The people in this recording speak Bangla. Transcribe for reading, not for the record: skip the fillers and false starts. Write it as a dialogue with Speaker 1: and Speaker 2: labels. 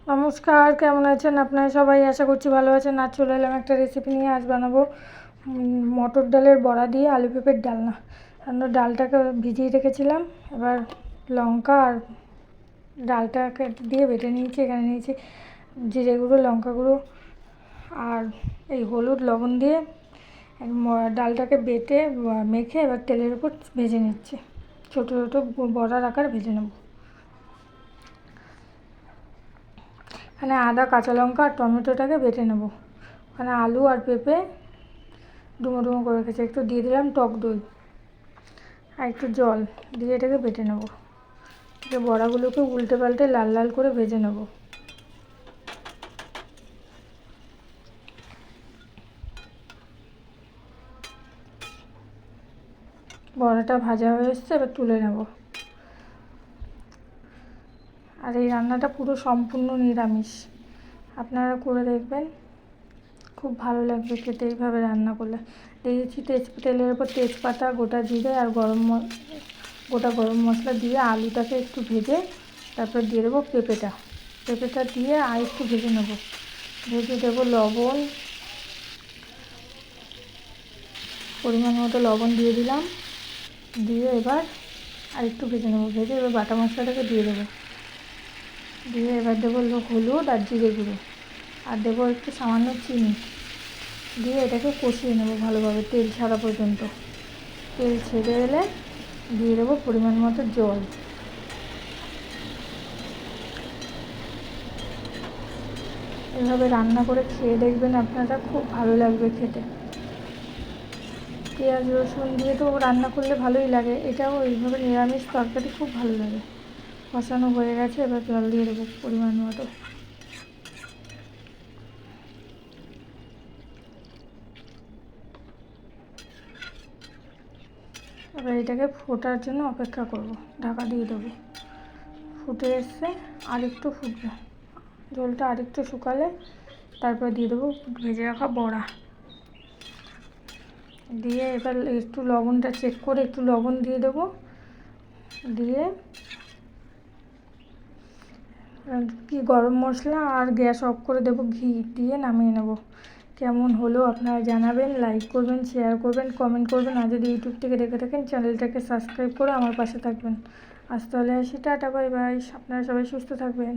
Speaker 1: নমস্কার, কেমন আছেন আপনারা সবাই? আশা করছি ভালো আছেন। আজ চলে এলাম একটা রেসিপি নিয়ে। আজ বানাবো মটর ডালের বড়া দিয়ে আলু পেঁপের ডালনা। আমরা ডালটাকে ভিজিয়ে রেখেছিলাম, এবার লঙ্কা আর ডালটাকে দিয়ে বেটে নিয়েছি। এখানে নিয়েছি জিরে গুঁড়ো, লঙ্কা গুঁড়ো আর এই হলুদ লবণ দিয়ে ডালটাকে বেটে মেখে এবার তেলের উপর ভেজে নিচ্ছি। ছোটো ছোটো বড়ার আকার ভেজে নেব। এখানে আদা, কাঁচা লঙ্কা আর টমেটোটাকে বেটে নেব। ওখানে আলু আর পেঁপে ডুমো ডুমো করে রেখেছি। একটু দিয়ে দিলাম টক দই আর একটু জল দিয়ে এটাকে বেটে নেব। বড়াগুলোকে উল্টে পাল্টে লাল লাল করে ভেজে নেব। বড়াটা ভাজা হয়ে এসছে, এবার তুলে নেব। আর এই রান্নাটা পুরো সম্পূর্ণ নিরামিষ, আপনারা করে দেখবেন, খুব ভালো লাগবে খেতে এইভাবে রান্না করলে। দিয়েছি তেলের ওপর তেজপাতা, গোটা জিরে আর গোটা গরম মশলা দিয়ে আলুটাকে একটু ভেজে তারপর দিয়ে দেবো পেঁপেটা দিয়ে আর একটু ভেজে নেব। ভেজে দেবো লবণ, পরিমাণ মতো লবণ দিয়ে দিলাম। দিয়ে এবার আর একটু ভেজে নেবো। ভেজে এবার বাটা মশলাটাকে দিয়ে দেবো। দিয়ে এবার দেবো হলুদ আর জিরে গুঁড়ো আর দেবো একটু সামান্য চিনি। দিয়ে এটাকে কষিয়ে নেবো ভালোভাবে তেল ছাড়া পর্যন্ত। তেল ছেড়ে এলে দিয়ে দেবো পরিমাণ মতো জল। এভাবে রান্না করে খেয়ে দেখবেন, আপনারা খুব ভালো লাগবে খেতে। পেঁয়াজ রসুন দিয়ে তো রান্না করলে ভালোই লাগে, এটাও এইভাবে নিরামিষ তরকারি খুব ভালো লাগে। কষানো হয়ে গেছে, এবার জল দিয়ে দেবো পরিমাণ মতো। এবার এটাকে ফোটার জন্য অপেক্ষা করব, ঢাকা দিয়ে দেবো। ফুটে এসছে, আর একটু ফুটবে, ঝোলটা আর একটু শুকালে তারপর দিয়ে দেবো ভেজে রাখা বড়া। দিয়ে এবার একটু লবণটা চেক করে একটু লবণ দিয়ে দেবো। দিয়ে গরম মশলা আর গ্যাস অফ করে দেবো, ঘি দিয়ে নামিয়ে নেব। কেমন হলো আপনারা জানাবেন, লাইক করবেন, শেয়ার করবেন, কমেন্ট করবেন। আর যদি ইউটিউব থেকে দেখে থাকেন চ্যানেলটাকে সাবস্ক্রাইব করে আমার পাশে থাকবেন। আজ তাহলে আসি, টাটা, বাই বাই। আপনারা সবাই সুস্থ থাকবেন।